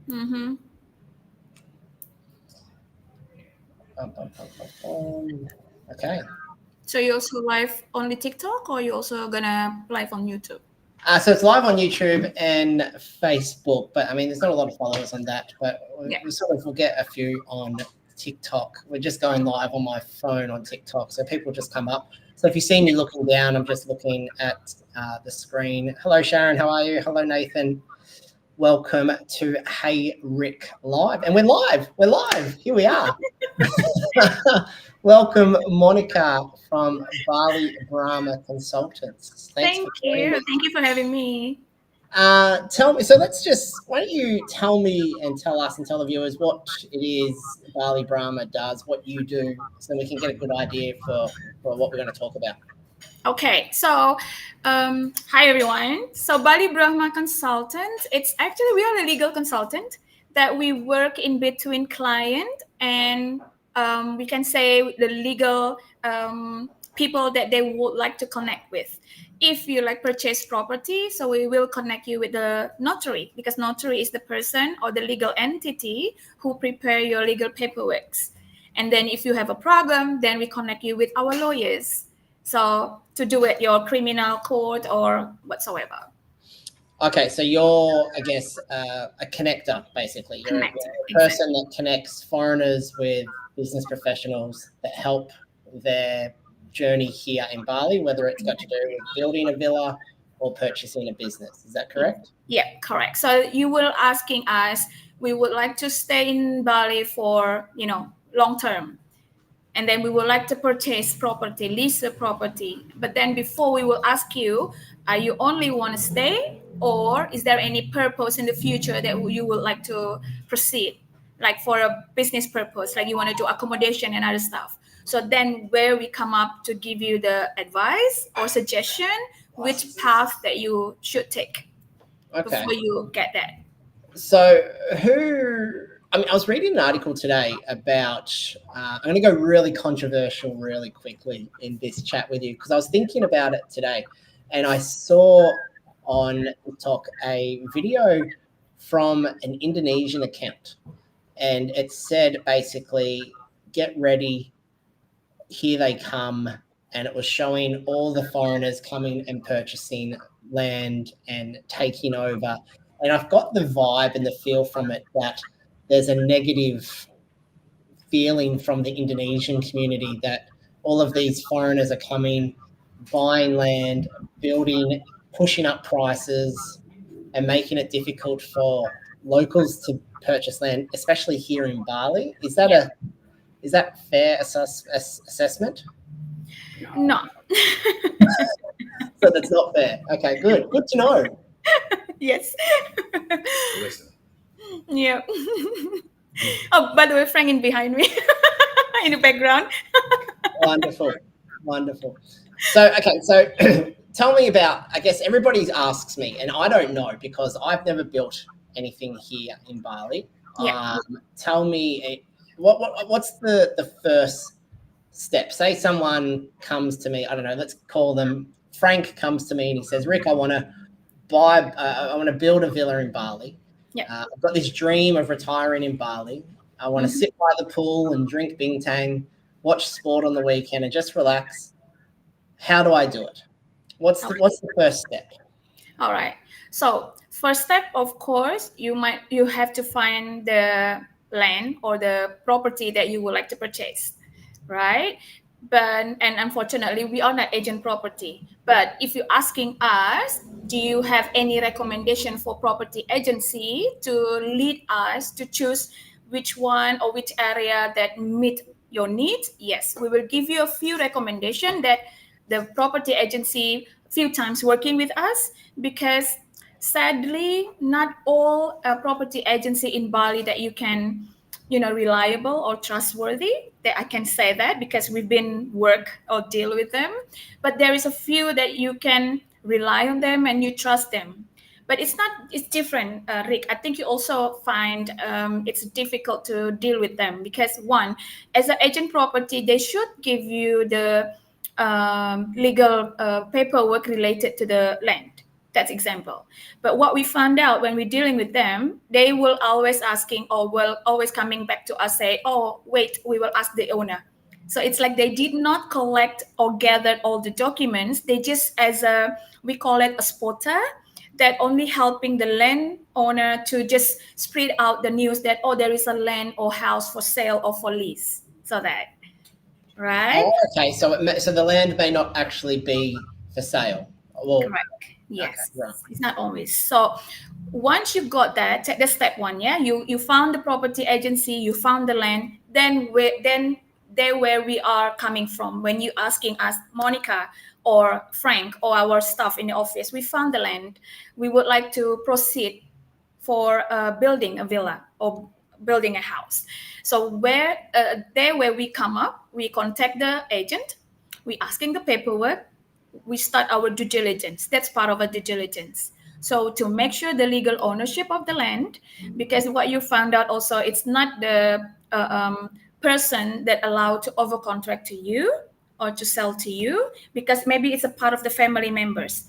Mm-hmm. Okay. So you also live only TikTok, or you also gonna live on YouTube? So it's live on YouTube and Facebook, but I mean, there's not a lot of followers on that, but Yeah. we sort of will get a few on TikTok. We're just going live on my phone on TikTok, so people just come up. So if you see me looking down, I'm just looking at the screen. Hello, Sharon. How are you? Hello, Nathan. Welcome to Hey Rick Live, and we're live. We're live. Here we are. Welcome, Monica from Bali Brahma Consultants. Thanks Thank for joining you. me. Thank you for having me. Tell me. So let's just. Why don't you tell me and tell us and tell the viewers what it is Bali Brahma does, what you do, so we can get a good idea for what we're going to talk about. Okay, so hi everyone. So Bali Brahma Consultants, it's actually we are a legal consultant that we work in between client and we can say the legal people that they would like to connect with. If you like purchase property, so we will connect you with the notary because notary is the person or the legal entity who prepare your legal paperwork. And then if you have a problem, then we connect you with our lawyers. So to do it your criminal court or whatsoever. Okay, so you're, I guess, a connector, basically. You're Connect. a person Exactly. that connects foreigners with business professionals that help their journey here in Bali, whether it's got to do with building a villa or purchasing a business. Is that correct? Yeah, correct. So you were asking us, we would like to stay in Bali for, long term. And then we would like to purchase property, lease a property. But then before we will ask you, are you only want to stay or is there any purpose in the future that you would like to proceed? Like for a business purpose, like you want to do accommodation and other stuff. So then where we come up to give you the advice or suggestion, which path that you should take Okay. before you get that. So, I mean, I was reading an article today about. I'm going to go really controversial really quickly in this chat with you because I was thinking about it today, and I saw on TikTok a video from an Indonesian account, and it said basically, "Get ready, here they come," and it was showing all the foreigners coming and purchasing land and taking over. And I've got the vibe and the feel from it that there's a negative feeling from the Indonesian community that all of these foreigners are coming, buying land, building, pushing up prices, and making it difficult for locals to purchase land, especially here in Bali. Yeah. Is that fair assessment? No. So that's not fair. Okay, good. Good to know. Yes. Yeah. Oh, by the way, Frank in behind me in the background. Wonderful. Wonderful. So, okay, so tell me about, I guess everybody asks me, and I don't know because I've never built anything here in Bali. Yeah. Tell me, what's the first step? Say someone comes to me, I don't know, let's call them Frank comes to me and he says, Rick, I want to build a villa in Bali. Yeah. I've got this dream of retiring in Bali. I want to Mhm. sit by the pool and drink bintang, watch sport on the weekend, and just relax. How do I do it? What's the first step? All right. So first step, of course, you have to find the land or the property that you would like to purchase, right? But and unfortunately, we are not agent property. But if you're asking us, do you have any recommendation for property agency to lead us to choose which one or which area that meet your needs? Yes, we will give you a few recommendation that the property agency few times working with us because sadly not all property agency in Bali that you can reliable or trustworthy that I can say that because we've been work or deal with them, but there is a few that you can rely on them and you trust them. But it's different, Rick. I think you also find it's difficult to deal with them because one, as an agent property, they should give you the legal paperwork related to the land. That's example. But what we found out when we're dealing with them, they will always asking or will always coming back to us say, oh, wait, we will ask the owner. So it's like they did not collect or gather all the documents. They just as a, we call it a spotter, that only helping the landowner to just spread out the news that, oh, there is a land or house for sale or for lease. So that, right? Oh, okay. So the land may not actually be for sale. Well, Correct. okay, Yes. right. It's not always. So once you got that, take the step one. Yeah, you found the property agency, you found the land. Then there where we are coming from. When you asking us, Monica or Frank or our staff in the office, we found the land. We would like to proceed for building a villa or building a house. So there where we come up, we contact the agent, we asking the paperwork, we start our due diligence. That's part of a due diligence. So to make sure the legal ownership of the land, because what you found out also, it's not the person that allowed to over contract to you or to sell to you, because maybe it's a part of the family members.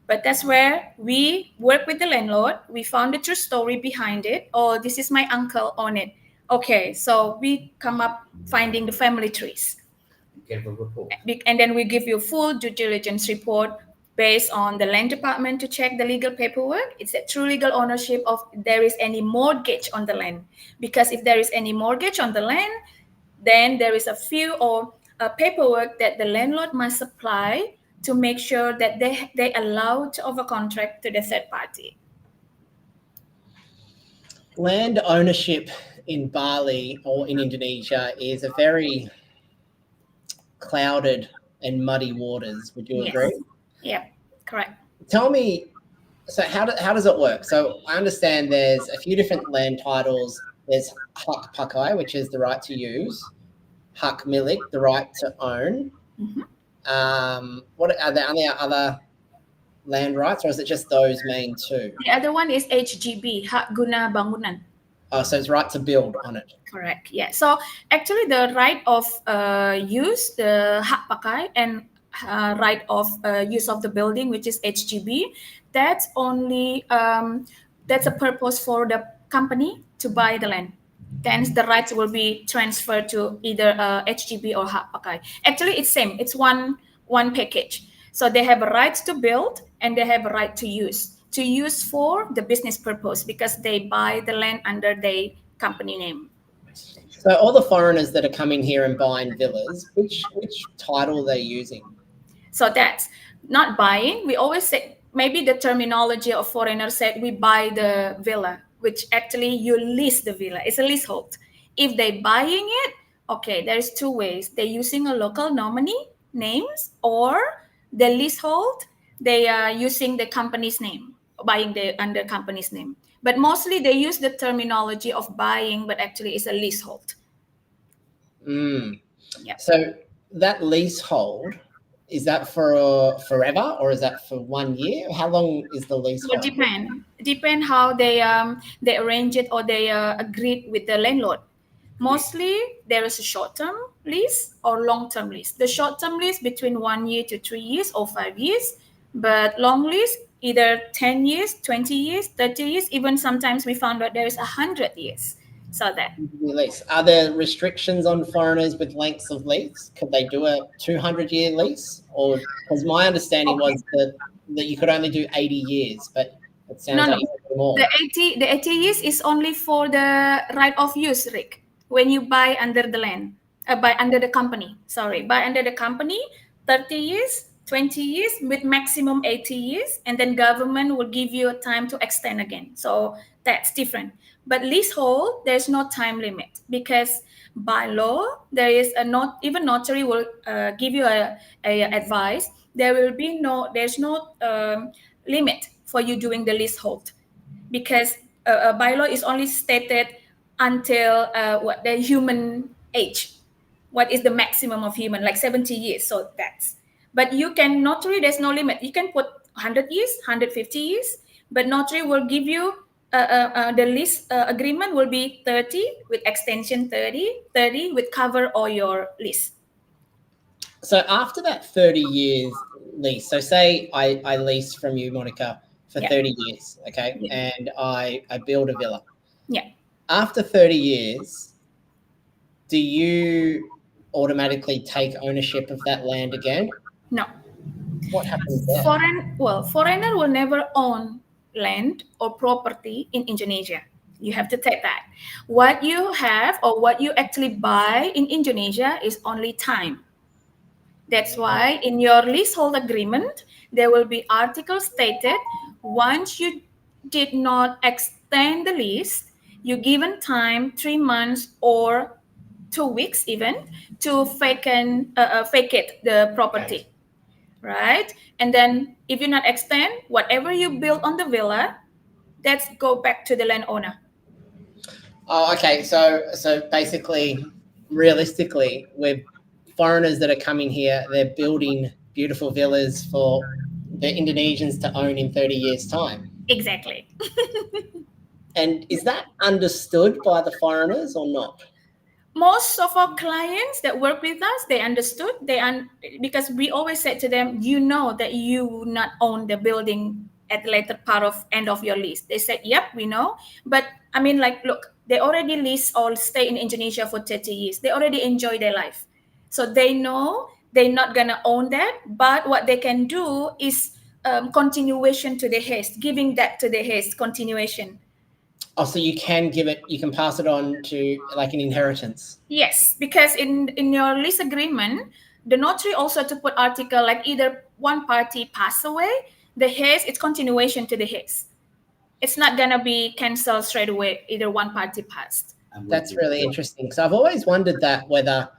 But that's where we work with the landlord. We found the true story behind it. Oh, this is my uncle on it. Okay, so we come up finding the family trees. And then we give you full due diligence report based on the land department to check the legal paperwork. It's a true legal ownership of there is any mortgage on the land. Because if there is any mortgage on the land, then there is a few or a paperwork that the landlord must supply to make sure that they allow to over contract to the third party. Land ownership in Bali or in Indonesia is a very clouded and muddy waters. Would you Yes. agree? Yeah, correct. Tell me, so how does it work? So I understand there's a few different land titles. There's hak pakai, which is the right to use, hak milik, the right to own. Mhm. What are there other land rights, or is it just those main two? The other one is HGB, hak guna bangunan. Oh, so it's right to build on it. Correct. Yeah. So actually, the right of use, the hak pakai, and right of use of the building, which is HGB, that's only that's a purpose for the company to buy the land. Then the rights will be transferred to either HGB or hak pakai. Actually, it's same. It's one package. So they have a right to build and they have a right to use. To use for the business purpose because they buy the land under their company name. So all the foreigners that are coming here and buying villas, which title are they using? So that's not buying. We always say maybe the terminology of foreigner said we buy the villa, which actually you lease the villa. It's a leasehold. If they buying it, okay, there's two ways. They're using a local nominee names or the leasehold, they are using the company's name, buying the under company's name. But mostly they use the terminology of buying, but actually it's a leasehold. Mm. Yeah. So that leasehold, is that for forever or is that for 1 year? How long is the So leasehold? depend how they arrange it or they agreed with the landlord. Mostly there is a short-term lease or long-term lease. The short-term lease between 1 year to 3 years or 5 years, but long lease either 10 years, 20 years, 30 years. Even sometimes we found out there is 100 years. So that Lease. Are there restrictions on foreigners with lengths of lease? Could they do a 200-year lease? Or because my understanding okay. was that you could only do 80 years, but it No, sounds no. like you can do more. The 80 years is only for the right of use, Rick. When you buy under the land, buy under the company. Sorry, buy under the company, 30 years, 20 years with maximum 80 years, and then government will give you a time to extend again. So that's different. But leasehold, there's no time limit because by law there is a not even notary will give you a advice. There's no limit for you doing the leasehold because bylaw is only stated until what the human age, what is the maximum of human, like 70 years. So that's, but you can notary, there's no limit. You can put 100 years, 150 years, but notary will give you the lease agreement will be 30 with extension 30, 30 with cover all your lease. So after that 30 years lease, so say I lease from you, Monica, for Yeah. 30 years, okay, Yeah. and I build a villa. Yeah. After 30 years, do you automatically take ownership of that land again? No. What happens there? Foreigner will never own land or property in Indonesia. You have to take that. What you have or what you actually buy in Indonesia is only time. That's why in your leasehold agreement, there will be articles stated once you did not extend the lease, you given time 3 months or 2 weeks even to vacate the Okay. property, right? And then if you not extend, whatever you build on the villa, that's go back to the landowner. Oh, okay. So basically, realistically, we're foreigners that are coming here. They're building beautiful villas for the Indonesians to own in 30 years' time. Exactly. And is that understood by the foreigners or not? Most of our clients that work with us, they understood. Because we always said to them, you know that you will not own the building at the later part of end of your lease. They said, yep, we know. But I mean, like, look, they already lease or stay in Indonesia for 30 years. They already enjoy their life. So they know they're not gonna own that. But what they can do is continuation to the haste, giving that to the haste, continuation. Oh, so you can give it, you can pass it on to like an inheritance. Yes, because in your lease agreement, the notary also to put article like either one party pass away, the haze it's continuation to the haze. It's not gonna be canceled straight away. Either one party passed. That's really interesting. So I've always wondered that whether,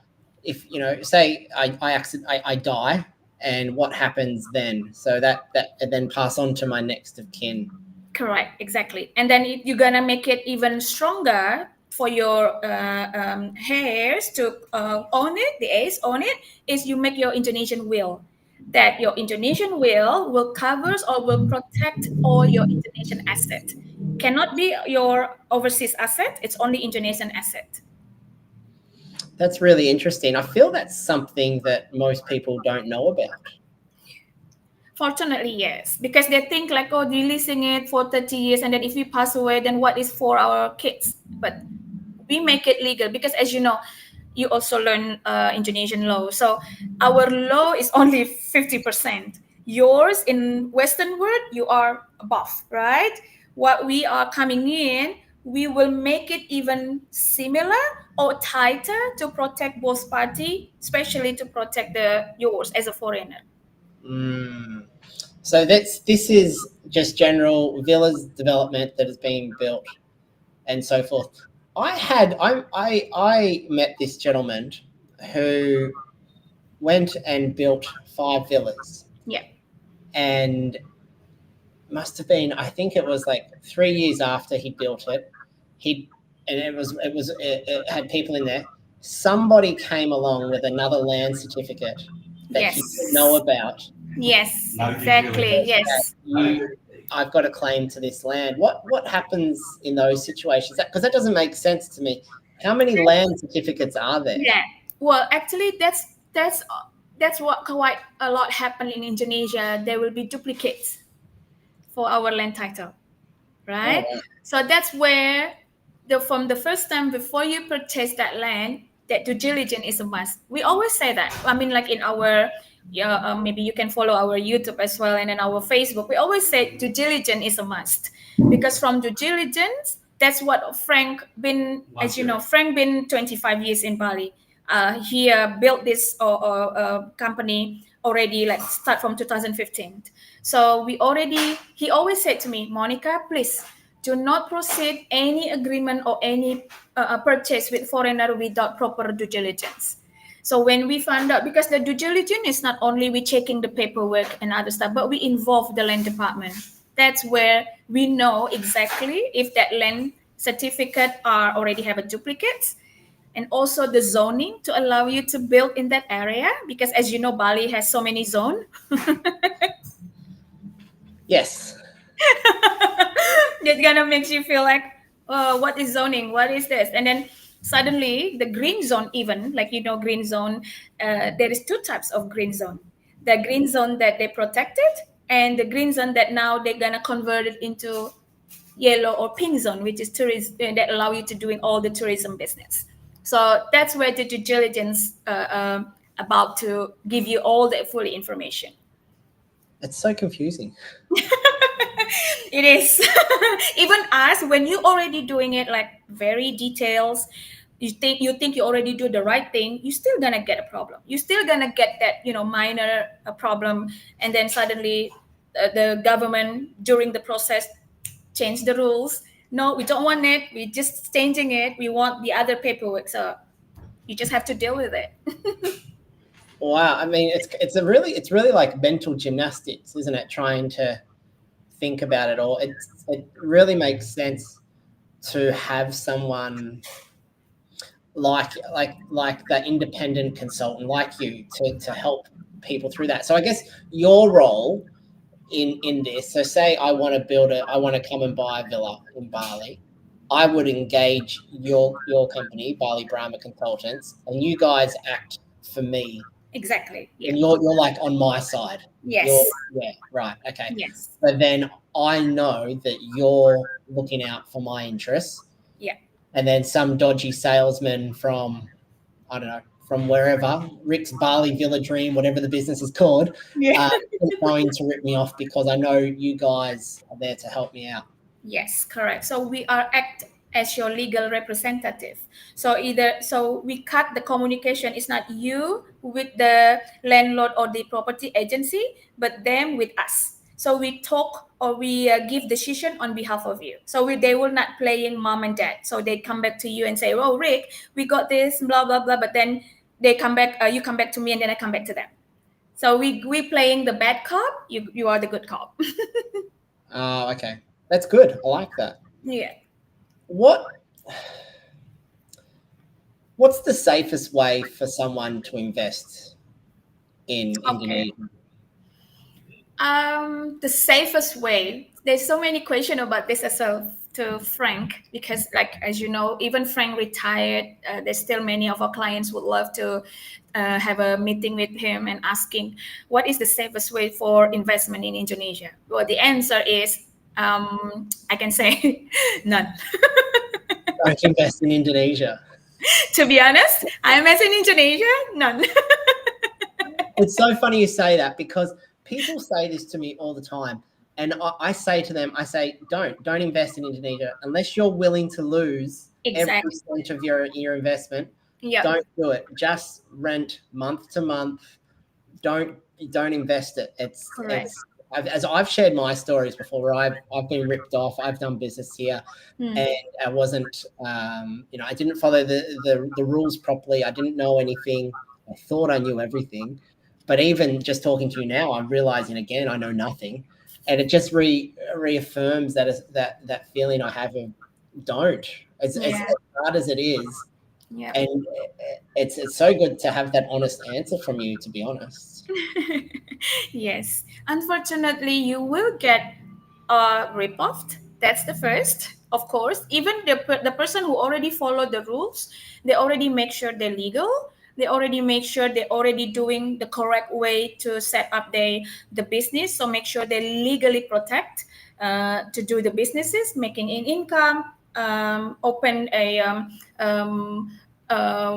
if say I die, and what happens then? So that and then pass on to my next of kin. Correct, exactly. And then you're gonna make it even stronger for your heirs to own it. The heirs own it is you make your Indonesian will. That your Indonesian will covers or will protect all your Indonesian asset. Cannot be your overseas asset. It's only Indonesian asset. That's really interesting. I feel that's something that most people don't know about. Fortunately, yes, because they think like, oh, releasing it for 30 years, and then if we pass away, then what is for our kids? But we make it legal because, as you know, you also learn Indonesian law. So our law is only 50%. Yours in Western world, you are above, right? What we are coming in, we will make it even similar or tighter to protect both party, especially to protect the yours as a foreigner. Mm. So this is just general villas development that is being built and so forth. I met this gentleman who went and built 5 villas, Yeah. and must have been, I think it was like 3 years after he built it. He and it had people in there. Somebody came along with another land certificate that he didn't know Yes. about. Yes, exactly. That Yes. I've got a claim to this land. What happens in those situations? Because that doesn't make sense to me. How many land certificates are there? Yeah. Well, actually, that's what quite a lot happen in Indonesia. There will be duplicates for our land title, Oh, right? wow. So that's where from the first time before you purchase that land, that due diligence is a must. We always say that. I mean, like in our yeah, maybe you can follow our YouTube as well and then our Facebook. We always say due diligence is a must because from due diligence, that's what Frank been, as you know, Frank been 25 years in Bali. He built this company already like start from 2015. So he always said to me, Monica, please do not proceed any agreement or any purchase with foreigner without proper due diligence. So when we found out, because the due diligence is not only we checking the paperwork and other stuff, but we involve the land department. That's where we know exactly if that land certificate are already have a duplicate, and also the zoning to allow you to build in that area. Because as you know, Bali has so many zones. Yes. That gonna makes you feel like, oh, what is zoning? What is this? And then suddenly the green zone, even like green zone, there is two types of green zone. The green zone that they protected, and the green zone that now they're gonna convert it into yellow or pink zone, which is tourism, that allow you to doing all the tourism business. So that's where the due diligence about to give you all the full information. It's so confusing. It is. Even us, when you already doing it like very details, you think you already do the right thing, you still gonna get a problem. You still gonna get that minor problem, and then suddenly the government during the process change the rules. No, we don't want it. We just changing it. We want the other paperwork. So you just have to deal with it. Wow, I mean, it's really like mental gymnastics, isn't it? Trying to think about it all. It really makes sense to have someone like that independent consultant like you to help people through that. So I guess your role in this. So say I want to come and buy a villa in Bali. I would engage your company, Bali Brahma Consultants, and you guys act for me. Exactly. Yeah. And you're like on my side. You're Yes. yeah, right, okay. Yes. But then I know that you're looking out for my interests. Yeah. And then some dodgy salesman from I don't know, from wherever, Rick's Bali Villa Dream, whatever the business is called, Yeah. is going to rip me off because I know you guys are there to help me out. Yes, correct. So we are act as your legal representative. So we cut the communication. It's not you with the landlord or the property agency, but them with us. So we talk or we give decision on behalf of you. So they will not playing mom and dad. So they come back to you and say, "Oh, Rick, we got this, blah blah blah." But then they come back. You come back to me, and then I come back to them. So we playing the bad cop. You are the good cop. Oh, okay. That's good. I like that. Yeah. What what's the safest way for someone to invest in Okay. Indonesia? The safest way. There's so many questions about this as well to Frank because, like as you know, even Frank retired. There's still many of our clients would love to have a meeting with him and asking what is the safest way for investment in Indonesia. Well, the answer is I can say none. Don't invest in Indonesia. To be honest, I am as in Indonesia, none. It's so funny you say that because people say this to me all the time. And I say to them, I say, don't invest in Indonesia unless you're willing to lose every Exactly. cent of your investment. Yeah. Don't do it. Just rent month to month. Don't don't invest it. Correct. As I've shared my stories before, where I've been ripped off. I've done business here, Hmm. and I wasn't, I didn't follow the rules properly. I didn't know anything. I thought I knew everything, but even just talking to you now, I'm realizing again I know nothing, and it just reaffirms that feeling I have of don't. As Yeah. hard as it is, Yeah. and it's so good to have that honest answer from you. To be honest. Yes. Unfortunately, you will get ripoffed. That's the first. Of course, even the person who already followed the rules, they already make sure they're legal. They already make sure they're already doing the correct way to set up the business. So make sure they legally protect to do the businesses, making an income, open a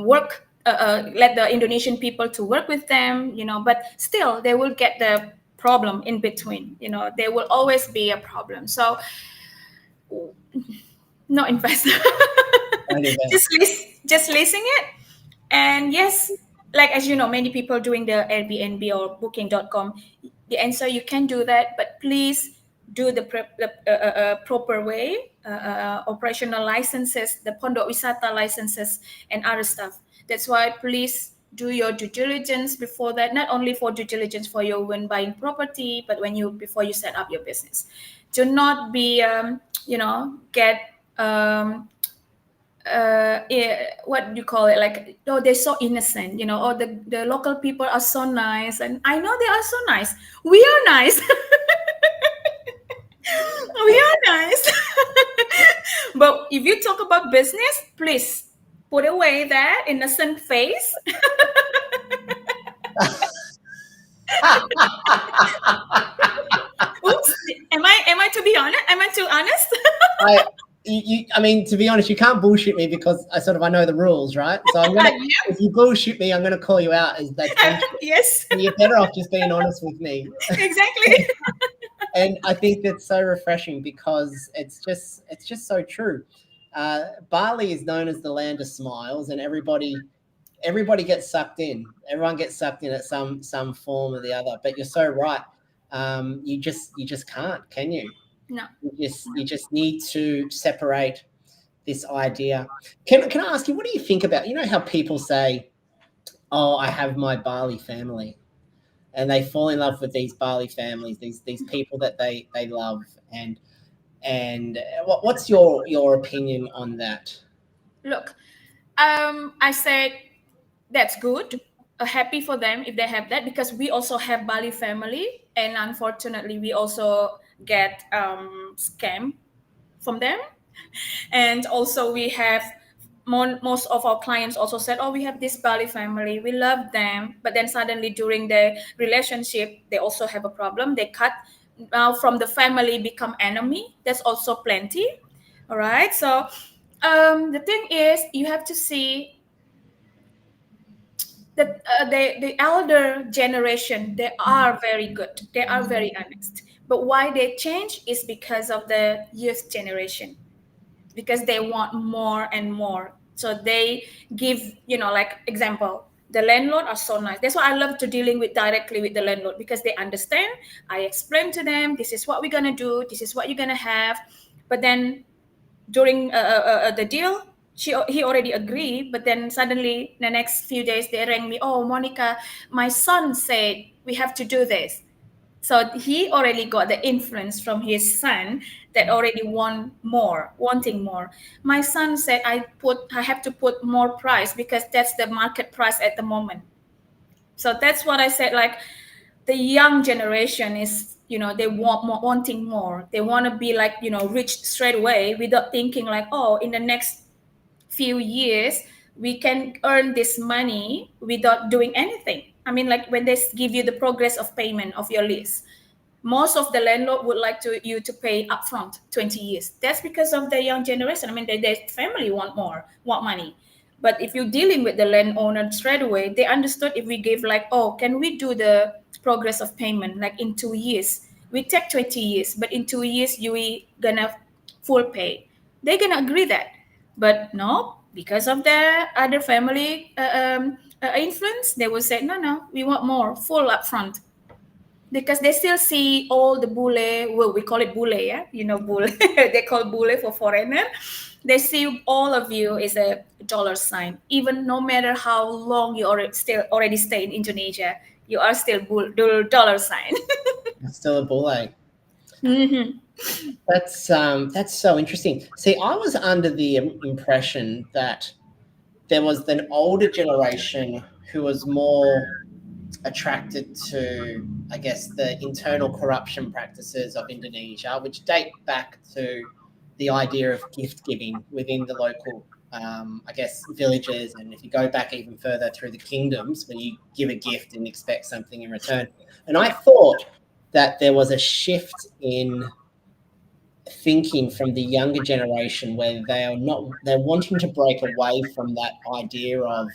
work let the Indonesian people to work with them, but still they will get the problem in between. There will always be a problem. So no investor. Don't invest. just leasing it. And yes, like as you know, many people doing the Airbnb or booking.com. The answer, you can do that, but please do the proper way, operational licenses, the pondok wisata licenses, and other stuff. That's why please do your due diligence before that. Not only for due diligence for your when buying property, but before you set up your business. Do not be get what do you call it, like, oh, they're so innocent, or the local people are so nice, and I know they are so nice. We are nice. We are nice. But if you talk about business, please put away that innocent face. Am I to be honest? Am I too honest? I I mean, to be honest, you can't bullshit me because I know the rules, right? So I'm gonna, Yep. if you bullshit me, I'm gonna call you out as that's bullshit. Yes. So you're better off just being honest with me. Exactly. And I think that's so refreshing because it's just so true. Bali is known as the land of smiles, and everybody gets sucked in. Everyone gets sucked in at some form or the other. But you're so right. You just can't, can you? No. You just need to separate this idea. Can I ask you, what do you think about, how people say, "Oh, I have my Bali family," and they fall in love with these Bali families, these people that they love, and what's your opinion on that? Look, I said that's good. Happy for them if they have that, because we also have Bali family, and unfortunately, we also get scam from them. And also, we have most of our clients also said, "Oh, we have this Bali family, we love them," but then suddenly during the relationship, they also have a problem. They cut now from the family become enemy. That's also plenty. All right, so the thing is, you have to see that the elder generation, they are very good, they are very honest, but why they change is because of the youth generation, because they want more and more. So they give, like example, the landlord are so nice. That's why I love to dealing with directly with the landlord, because they understand. I explain to them, this is what we're gonna do, this is what you're gonna have. But then during the deal, he already agreed, but then suddenly the next few days they rang me, "Oh, Monica, my son said we have to do this." So he already got the influence from his son that already wanting more. My son said, I have to put more price because that's the market price at the moment. So that's what I said. Like, the young generation is, they want more, wanting more. They want to be like, rich straight away without thinking like, oh, in the next few years we can earn this money without doing anything. I mean, like when they give you the progress of payment of your lease, most of the landlord would like you to pay upfront 20 years. That's because of the young generation. I mean, their family want money. But if you're dealing with the landowner straight away, they understood if we give like, oh, can we do the progress of payment like in 2 years? We take 20 years, but in 2 years you gonna full pay. They're gonna agree that. But no, because of the other family influence, they will say, no, no, we want more, full upfront, because they still see all the bule. Well, we call it bule, yeah, bule. They call bule for foreigner. They see all of you is a dollar sign, even no matter how long you already stay in Indonesia, you are still dollar sign. It's still a bulle. Hmm. That's so interesting. See, I was under the impression that there was an older generation who was more attracted to, I guess, the internal corruption practices of Indonesia, which date back to the idea of gift giving within the local, I guess, villages. And if you go back even further through the kingdoms, where you give a gift and expect something in return. And I Yeah. thought that there was a shift in thinking from the younger generation where they're wanting to break away from that idea of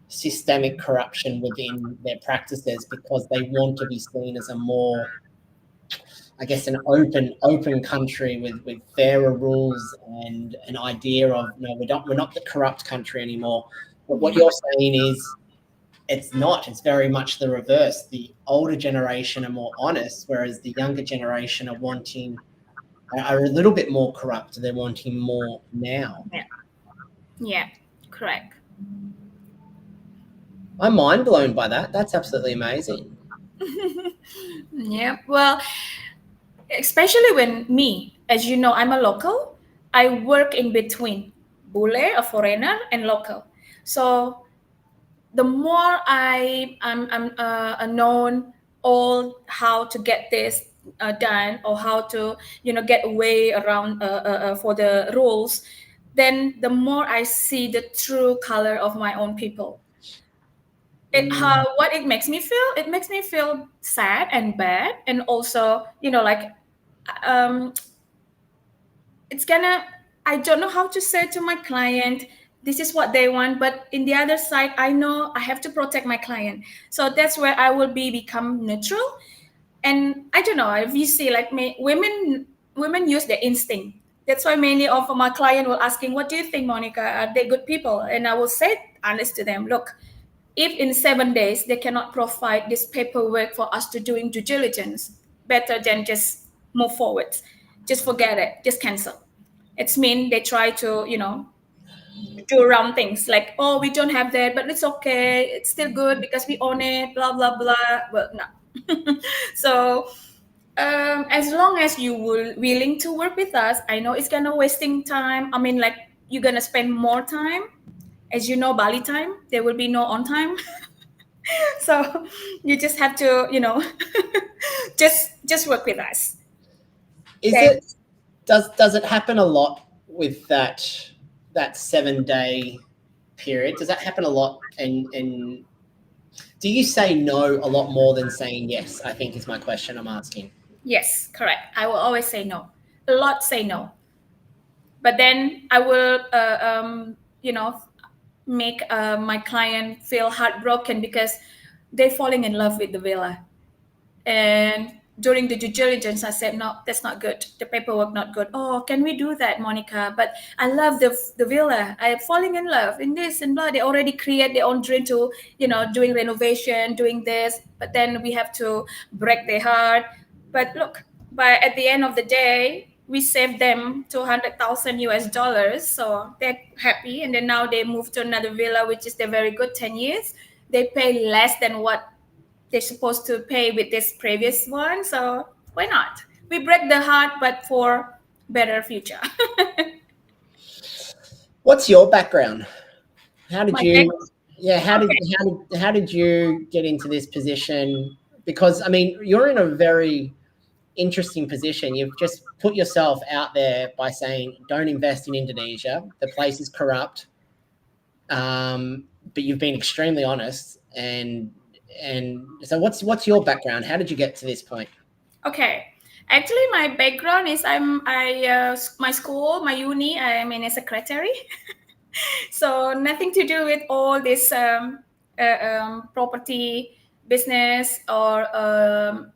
systemic corruption within their practices because they want to be seen as a more, I guess, an open country with fairer rules and an idea of, no, we're not the corrupt country anymore. But what Yeah. you're saying is it's not. It's very much the reverse. The older generation are more honest, whereas the younger generation are a little bit more corrupt. They're wanting more now. Yeah. Yeah. Correct. I'm mind blown by that. That's absolutely amazing. Yeah. Well, especially when me, as you know, I'm a local. I work in between bule, a foreigner, and local. So the more I'm known all how to get this done, or how to get way around for the rules, then the more I see the true color of my own people. Mm, What it makes me feel, it makes me feel sad and bad, and also like um, it's gonna, I don't know how to say to my client, this is what they want, but in the other side, I know I have to protect my client. So that's where I will become neutral. And I don't know if you see like women use their instinct. That's why many of my client will asking, what do you think, Monica, are they good people? And I will say honest to them, look, if in 7 days they cannot provide this paperwork for us to doing due diligence, better than just move forward, just forget it, just cancel. It's mean they try to, do around things like, oh, we don't have that, but it's okay, it's still good because we own it, blah blah blah. Well, no. So as long as you will willing to work with us, I know it's gonna wasting time. I mean, like, you're gonna spend more time. As you know, Bali time, there will be no on time. So you just have to, just work with us. Is Okay. it does it happen a lot with that 7 day period? Does that happen a lot? And do you say no a lot more than saying yes? I think is my question I'm asking. Yes, correct. I will always say no. A lot say no, but then I will, make my client feel heartbroken because they're falling in love with the villa. And during the due diligence, I said, no, that's not good. The paperwork not good. Oh, can we do that, Monica? But I love the villa. I am falling in love in this and blah. They already create their own dream to, doing renovation, doing this. But then we have to break their heart. But look, by at the end of the day, we saved them 200,000 US dollars. So they're happy. And then now they move to another villa, which is they're very good 10 years. They pay less than what they're supposed to pay with this previous one. So why not? We break the heart, but for better future. What's your background? How did My back. you? Yeah, Okay. how did you get into this position? Because I mean, you're in a very interesting position. You've just put yourself out there by saying, "Don't invest in Indonesia. The place is corrupt." But you've been extremely honest, and so what's your background? How did you get to this point? Okay. Actually, my background is my school, my uni. I'm in a secretary, so nothing to do with all this property business or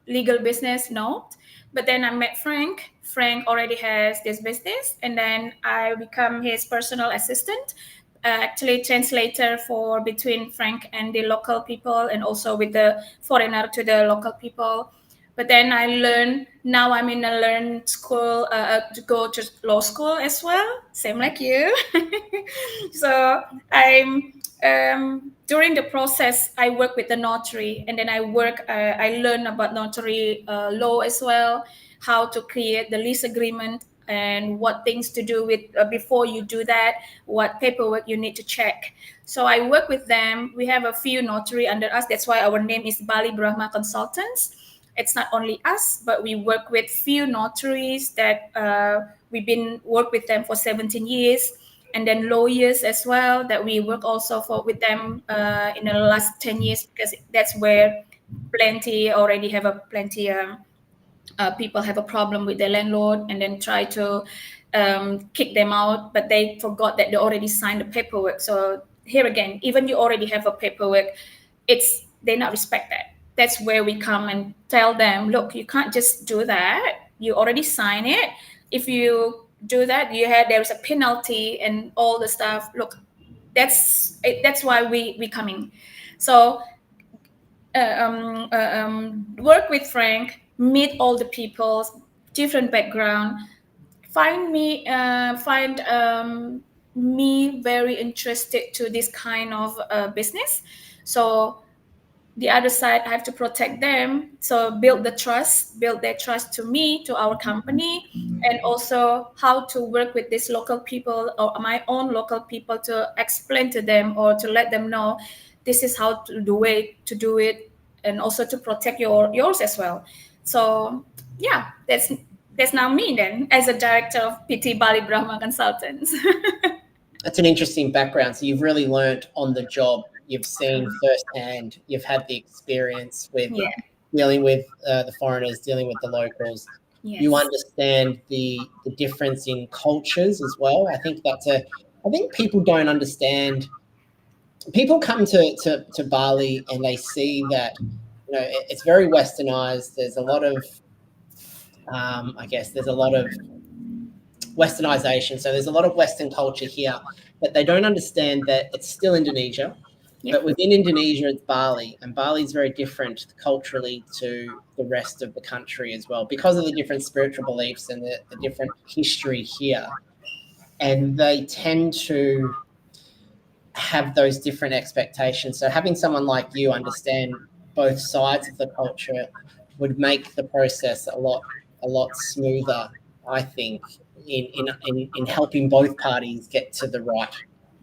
legal business. No, but then I met Frank. Frank already has this business, and then I become his personal assistant, actually translator for between Frank and the local people, and also with the foreigner to the local people. But then I learn now. I'm in a learn school to go to law school as well, same like you. So I'm during the process, I work with the notary, and then I learn about notary law as well, how to create the lease agreement and what things to do with before you do that, what paperwork you need to check. So I work with them. We have a few notary under us. That's why our name is Bali Brahma Consultants. It's not only us, but we work with few notaries that we've been work with them for 17 years, and then lawyers as well that we work also for with them in the last 10 years, because that's where plenty already have a plenty people have a problem with their landlord and then try to kick them out, but they forgot that they already signed the paperwork. So here again, even you already have a paperwork, it's they not respect that. That's where we come and tell them, look, you can't just do that. You already sign it. If you do that, there's a penalty and all the stuff. Look, that's why we coming. So work with Frank, meet all the people, different background, find me very interested to this kind of business. So the other side, I have to protect them. So build their trust to me, to our company, and also how to work with these local people or my own local people to explain to them or to let them know this is how to do it, and also to protect yours as well. So yeah, that's now me then as a director of PT Bali Brahma Consultants. That's an interesting background. So you've really learnt on the job. You've seen firsthand. You've had the experience with Yeah. dealing with the foreigners, dealing with the locals. You Yes. understand the difference in cultures as well. I think people don't understand. People come to Bali and they see that, it's very westernized. There's a lot of, I guess, there's a lot of westernization. So there's a lot of Western culture here, but they don't understand that it's still Indonesia. Yep. But within Indonesia, it's Bali, and Bali is very different culturally to the rest of the country as well because of the different spiritual beliefs and the different history here. And they tend to have those different expectations. So having someone like you understand both sides of the culture would make the process a lot smoother, I think, in helping both parties get to the right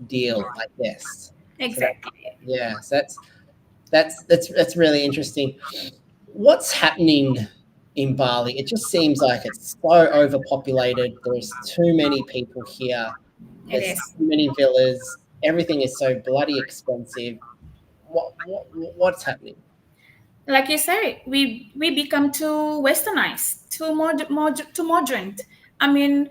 deal, I guess. So that, Exactly. yeah, so that's really interesting. What's happening in Bali? It just seems like it's so overpopulated. There's too many people here. It There's is. too many villas. Everything is so bloody expensive. What's happening? Like you say, we become too westernized, too modern. I mean,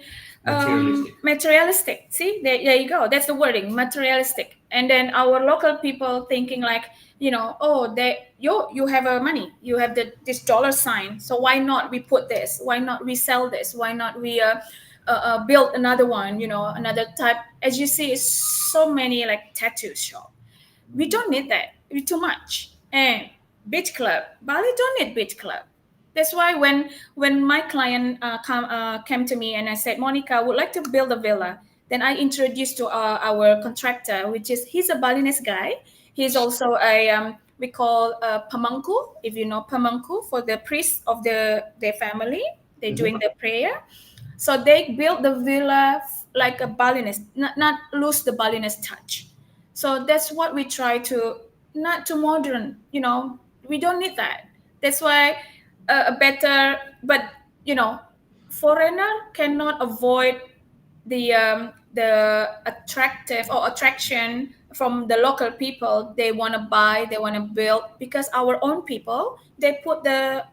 materialistic. See, there you go. That's the wording, materialistic. And then our local people thinking like, oh, you have a money, you have this dollar sign, so why not we put this? Why not we sell this? Why not we build another one? Another type. As you see, it's so many like tattoo shop. We don't need that. It's too much. And beach club, Bali don't need beach club. That's why when my client came to me and I said, Monica, I would like to build a villa. Then I introduced to our contractor, which is he's a Balinese guy. He's also a we call pamangku, if you know pamangku, for the priest of their family. They're Mhm. doing the prayer. So they built the villa like a Balinese, not lose the Balinese touch. So that's what we try to, not too modern. We don't need that. That's why a better, but you know, foreigner cannot avoid the attractive or attraction from the local people. They want to buy, they want to build, because our own people, they put the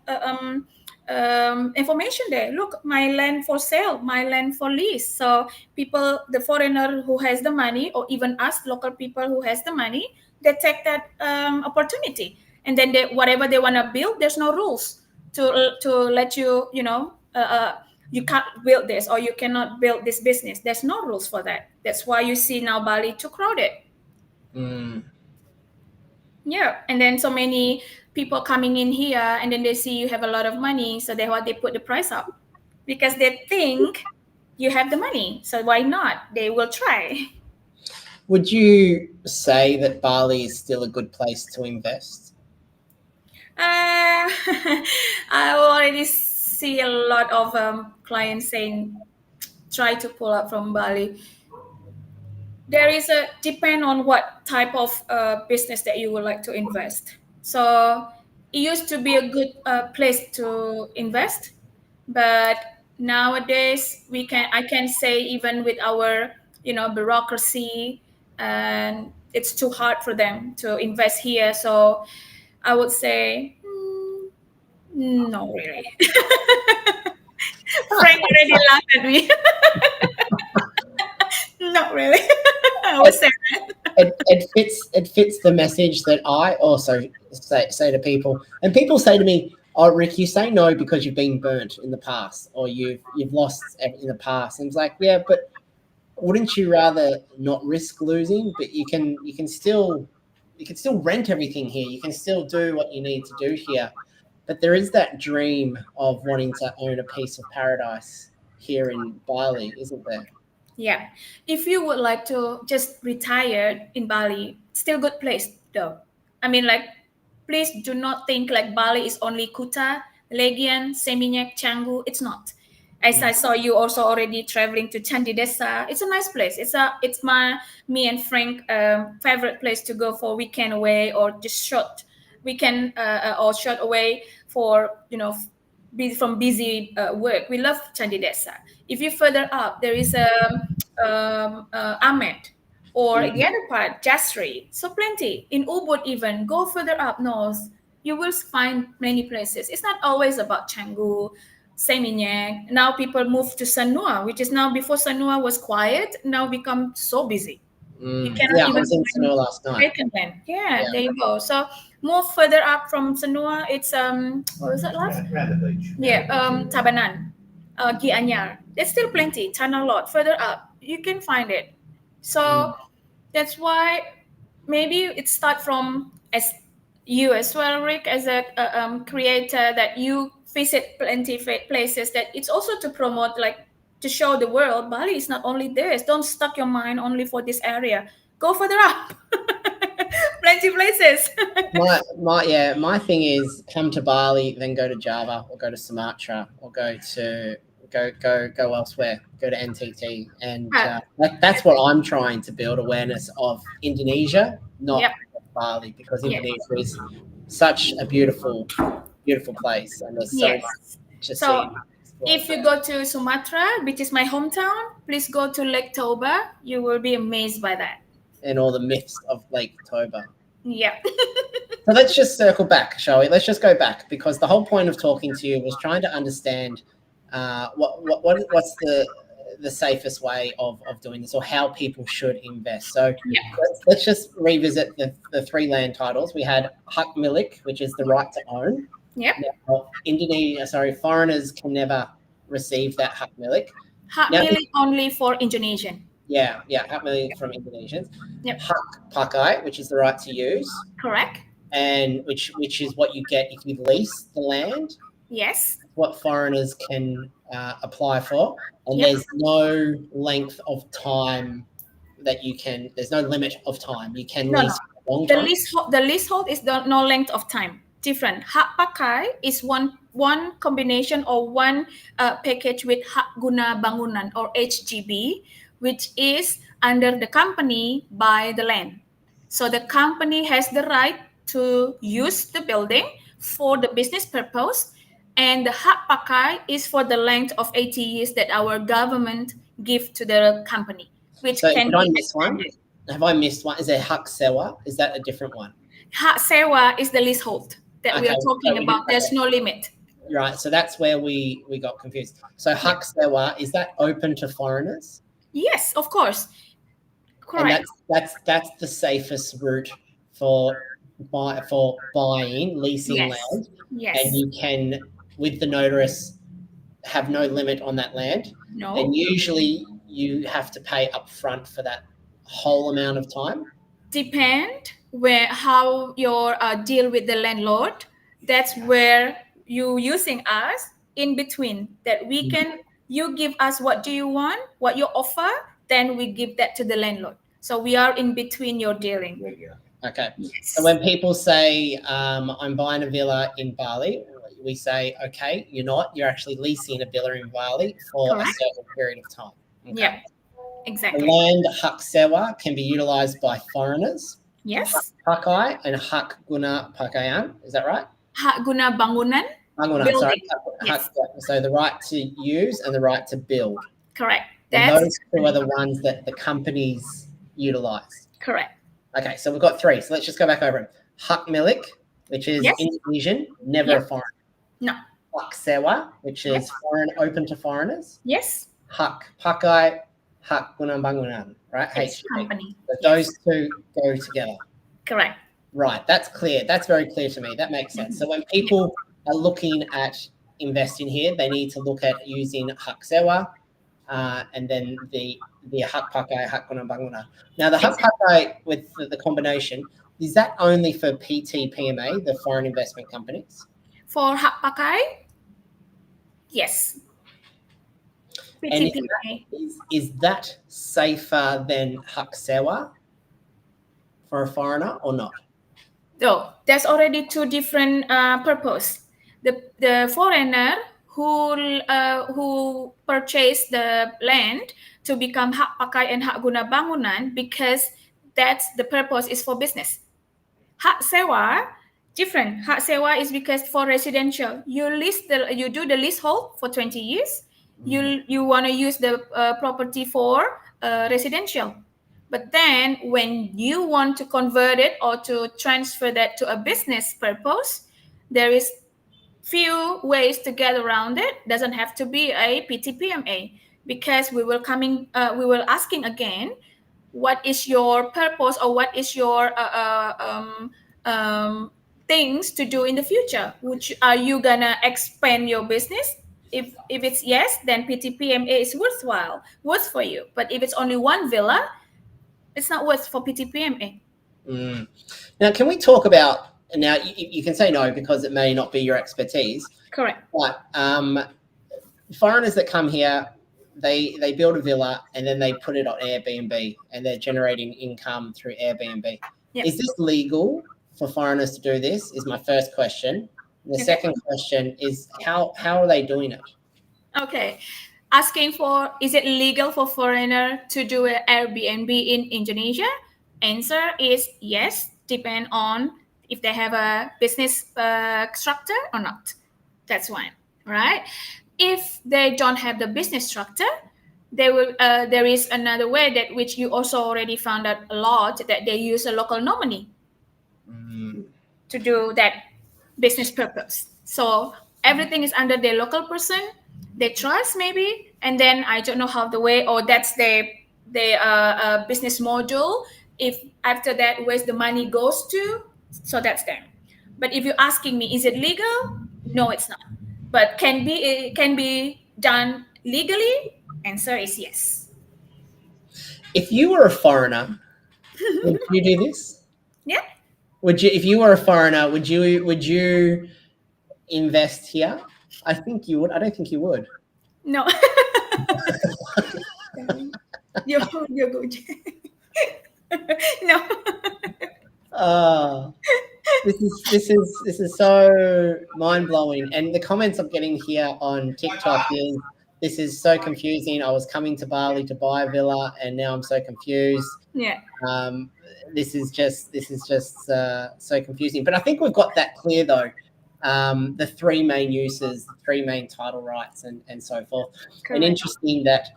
information there. Look, my land for sale, my land for lease. So people, the foreigner who has the money, or even us local people who has the money, they take that opportunity, and then whatever they want to build, there's no rules to let you can't build this or you cannot build this business. There's no rules for that. That's why you see now Bali too crowded. Mm. Yeah, and then so many people coming in here, and then they see you have a lot of money, so they put the price up because they think you have the money. So why not? They will try. Would you say that Bali is still a good place to invest? I already see a lot of clients saying try to pull up from Bali. There is a depend on what type of business that you would like to invest. So it used to be a good place to invest, but nowadays I can say, even with our bureaucracy, and it's too hard for them to invest here. So I would say, no, really. Frank already laughed at me. Not really. I would It, say that. it fits the message that I also say to people, and people say to me, "Oh, Rick, you say no because you've been burnt in the past, or you've lost in the past." And it's like, yeah, but wouldn't you rather not risk losing? But you can still rent everything here. You can still do what you need to do here. But there is that dream of wanting to own a piece of paradise here in Bali, isn't there? Yeah. If you would like to just retire in Bali, still good place though. I mean, like, please do not think like Bali is only Kuta, Legian, Seminyak, Canggu. It's not. As I saw you also already traveling to Candi Desa. It's a nice place. It's my me and Frank favorite place to go for weekend away, or just short weekend or short away for from busy work. We love Candi Desa. If you further up, there is a Ahmed, or the Mm. other part, Jasri. So plenty. In Ubud even, go further up north, you will find many places. It's not always about Canggu. Seminyak. Now people move to Sanua, which is now before Sanua was quiet, now become so busy. You cannot Yeah, I even was in find Sanua last night. vacant land. Yeah, Yeah. there you go. So move further up from Sanua, it's what was that last? Around the beach. Yeah, Tabanan, Gianyar. There's still plenty. Tanah Lot further up, you can find it. So that's why maybe it start from as you as well, Rick, as a creator, that you visit plenty places. That it's also to promote, like to show the world Bali is not only this. Don't stuck your mind only for this area. Go further up. Plenty places. My thing is come to Bali, then go to Java or go to Sumatra or go elsewhere, go to NTT, and that's what I'm trying to build awareness of Indonesia, not Yep. Bali, because Yeah. Indonesia is such a beautiful place, and there's so Yes. much to So see. if you go to Sumatra, which is my hometown, please go to Lake Toba. You will be amazed by that. And all the myths of Lake Toba. Yeah. So let's just circle back, shall we? Let's just go back, because the whole point of talking to you was trying to understand what's the safest way of doing this, or how people should invest. So Yeah. let's just revisit the three land titles. We had hak milik, which is the right to own. Yep. Now, foreigners can never receive that hak milik. Hak Now, milik only for Indonesian. Yeah, hak milik from Indonesians. Yep. Hak pakai, which is the right to use. Correct. And which is what you get if you lease the land. Yes. What foreigners can apply for, and Yep. there's no length of time that you can. There's no limit of time you can No, lease for a long The time. leasehold is no length of time. Different. Hak pakai is one combination or one package with hak guna bangunan or HGB, which is under the company buy the land. So the company has the right to use the building for the business purpose, and the hak pakai is for the length of 80 years that our government give to the company, which So can did I be miss one? extended. Have I missed one? Is there hak sewa? Is that a different one? Hak sewa is the leasehold that we Okay, are talking so about. There's no limit. Right, so that's where we got confused. So hak sewa, is that open to foreigners? Yes, of course. And Correct. that's the safest route for buying, leasing Yes. land, Yes. and you can, with the notaris, have no limit on that land. No. And usually you have to pay upfront for that whole amount of time. Depend how your deal with the landlord. That's where you using us in between. That we can, you give us what do you want, what you offer, then we give that to the landlord. So we are in between your dealing. Okay. Yes. So when people say, I'm buying a villa in Bali, we say, okay, you're not. You're actually leasing a villa in Bali for Correct. a certain period of time. Okay. Yeah. The Exactly. land hak sewa can be utilized by foreigners. Yes. Pakai and hak guna pakaian. Is that right? Hak guna bangunan. Bangunan, sorry. Yes. So the right to use and the right to build. Correct. And That's those two are the ones that the companies utilize. correct. Okay, so we've got three. So let's just go back over them. Hak milik, which is Yes. Indonesian, never Yep. a foreign. No. Hak sewa, which is foreign, open to foreigners. Yes. Hak pakai, hak guna bangunan, right? It's HGB. company. So those two go together. Correct. Right, that's clear. That's very clear to me. That makes sense. So when people are looking at investing here, they need to look at using hak sewa, and then the hak pakai, hak guna bangunan. Now the hak pakai with the combination, is that only for PTPMA, the foreign investment companies? For hak pakai, yes. And PTPMA. is that safer than hak sewa for a foreigner or not? No, there's already two different purpose. The foreigner who purchased the land to become hak pakai and hak guna bangunan, because that's the purpose is for business. Hak sewa different. Hak sewa is because for residential, you do the leasehold for 20 years. You want to use the property for residential. But then when you want to convert it or to transfer that to a business purpose, there is few ways to get around it. Doesn't have to be a PTPMA, because we will asking again, what is your purpose, or what is your um, things to do in the future? Are you gonna expand your business? If it's yes, then PTPMA is worth for you. But if it's only one villa, it's not worth for PTPMA. Mm. Now, can we talk about, now you can say no because it may not be your expertise, Correct. but foreigners that come here, they build a villa and then they put it on Airbnb and they're generating income through Airbnb. Yep. Is this legal for foreigners to do this? Is my first question. The Okay. second question is how are they doing it? Okay. Asking for, is it legal for foreigner to do an Airbnb in Indonesia? Answer is yes, depend on if they have a business structure or not. That's one, right? If they don't have the business structure, there is another way that which you also already found out a lot, that they use a local nominee Mm. to do that business purpose. So everything is under the local person they trust, maybe, and then I don't know how the way, or that's the business model. If after that, where's the money goes to? So that's them. But if you're asking me, is it legal? No, it's not. But can be done legally? Answer is yes. If you were a foreigner, would you do this? Yeah. Would you, if you were a foreigner, would you invest here? I think you would. I don't think you would. No. You're good. No. Uh, this is so mind blowing, and the comments I'm getting here on TikTok is, this is so confusing. I was coming to Bali to buy a villa, and now I'm so confused. Yeah. Um, this is just so confusing. But I think we've got that clear though. The three main uses, the three main title rights, and so forth. And Correct. interesting that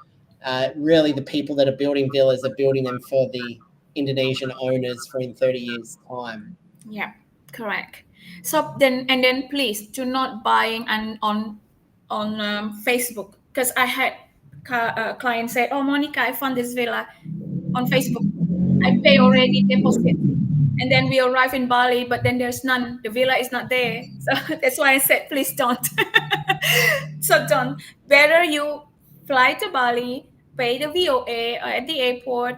really the people that are building villas are building them for the Indonesian owners for in 30 years' time. Yeah, correct. So then please do not buying on Facebook, because I had clients say, "Oh, Monica, I found this villa on Facebook. I pay already deposit, and then we arrive in Bali, but then there's none. The villa is not there." So that's why I said, please don't. So don't. Better you fly to Bali, pay the VOA at the airport.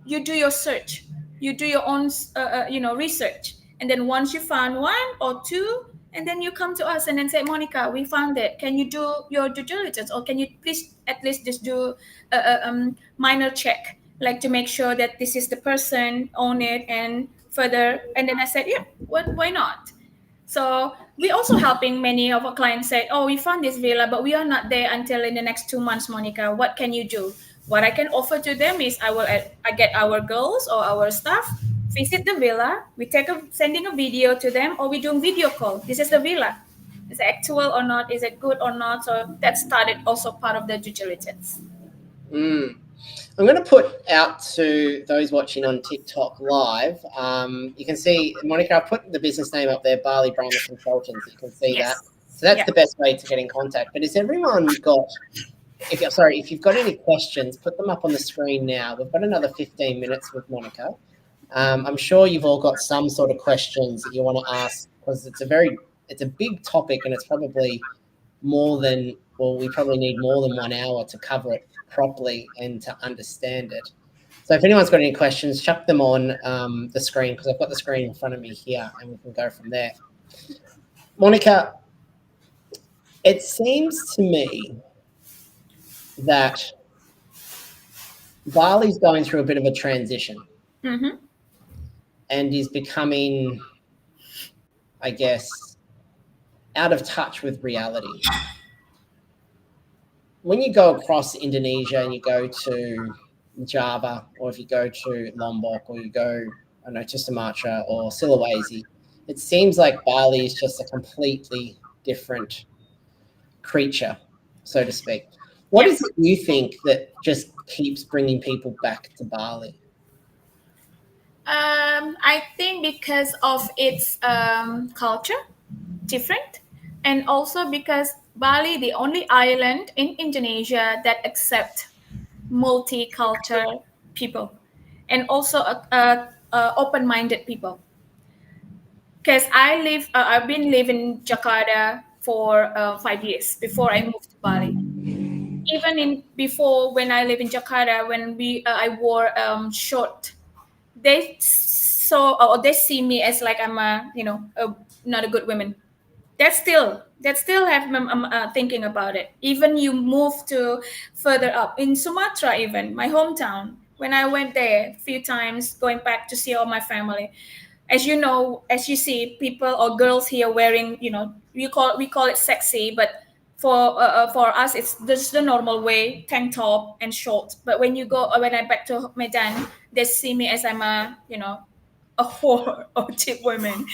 You do your search. You do your own, research, and then once you found one or two, and then you come to us and then say, Monica, we found it. Can you do your due diligence, or can you please at least just do a minor check, like to make sure that this is the person own it, and further. And then I said, yeah, why not? So we also helping many of our clients say, oh, we found this villa, but we are not there until in the next 2 months, Monica. What can you do? What I can offer to them is I get our girls or our staff visit the villa. We sending a video to them, or we doing video call. This is the villa. Is it actual or not? Is it good or not? So that started also part of the due diligence. Mm. I'm going to put out to those watching on TikTok live. You can see, Monica, I put the business name up there, Bali Brahma Consultants. You can see Yes. that. So that's Yeah. the best way to get in contact. But has everyone got, if you've got any questions, put them up on the screen now. We've got another 15 minutes with Monica. I'm sure you've all got some sort of questions that you want to ask, because it's a big topic, and it's probably we probably need more than 1 hour to cover it properly and to understand it. So if anyone's got any questions, chuck them on the screen, because I've got the screen in front of me here, and we can go from there. Monica, it seems to me that Bali's going through a bit of a transition Mm-hmm. and is becoming, I guess, out of touch with reality. When you go across Indonesia and you go to Java, or if you go to Lombok, or you go, I don't know, to Sumatra or Sulawesi, it seems like Bali is just a completely different creature, so to speak. What is it you think that just keeps bringing people back to Bali? I think because of its culture, different. And also because Bali, the only island in Indonesia that accept multicultural people, and also open-minded people. Because I've been living in Jakarta for 5 years before I moved to Bali. Even in before when I live in Jakarta, when I wore short, they saw or they see me as like I'm not a good woman. That still have thinking about it. Even you move to further up in Sumatra, even my hometown. When I went there a few times, going back to see all my family, as you know, as you see, people or girls here wearing, we call it sexy, but for us, it's just the normal way, tank top and short. But when I back to Medan, they see me as I'm a whore or cheap woman.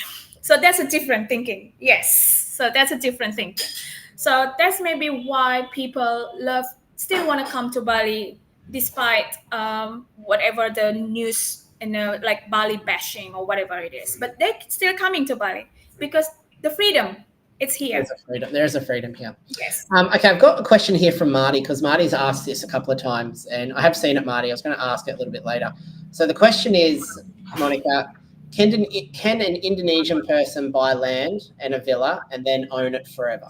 So that's a different thinking. Yes. So that's a different thinking. So that's maybe why people still want to come to Bali despite whatever the news like Bali bashing or whatever it is. But they're still coming to Bali because the freedom, it's here. There's a freedom. There is a freedom here. Yes. Okay, I've got a question here from Marty because Marty's asked this a couple of times, and I have seen it, Marty. I was going to ask it a little bit later. So the question is, Monica, can an Indonesian person buy land and a villa and then own it forever?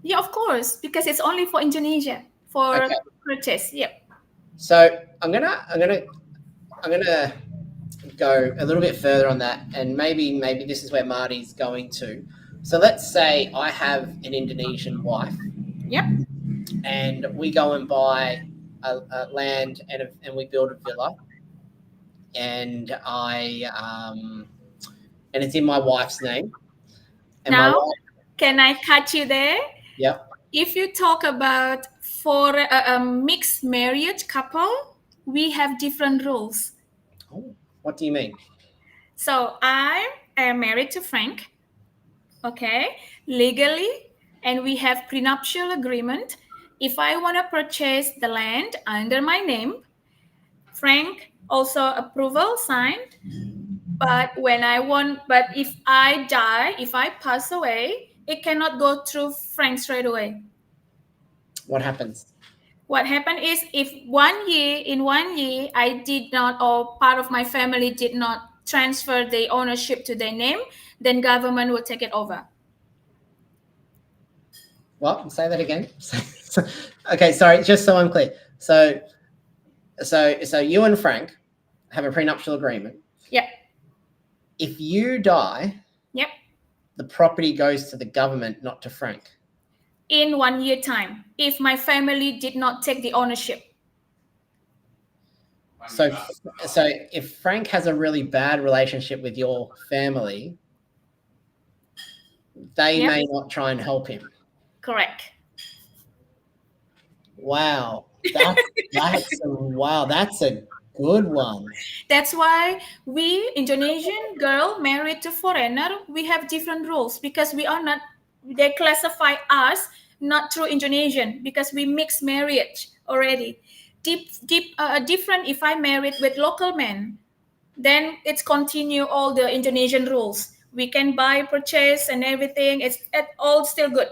Yeah, of course, because it's only for Indonesia for Okay. purchase. Yep. So I'm gonna go a little bit further on that, and maybe this is where Marty's going to. So let's say I have an Indonesian wife. Yep. And we go and buy a land and we build a villa, and and it's in my wife's name. And Now, my wife, can I cut you there? yep. If you talk about for a mixed marriage couple, we have different rules. Oh, what do you mean? So I am married to Frank, okay, legally, and we have prenuptial agreement. If I want to purchase the land under my name, Frank also approval signed. But if I die, if I pass away, it cannot go through Frank straight away. What happens? What happened is if in 1 year I did not, or part of my family did not transfer the ownership to their name, then government will take it over. What? Say that again. Okay, sorry. Just so I'm clear. So you and Frank have a prenuptial agreement. Yep. If you die, Yep. the property goes to the government, not to Frank. In 1 year time, if my family did not take the ownership. So if Frank has a really bad relationship with your family, they Yep. may not try and help him. Correct. Wow. That's a good one. That's why we Indonesian girl married to foreigner, we have different rules because we are not. They classify us not through Indonesian because we mix marriage already. Different. If I married with local men, then it's continue all the Indonesian rules. We can buy, purchase, and everything. It's all still good,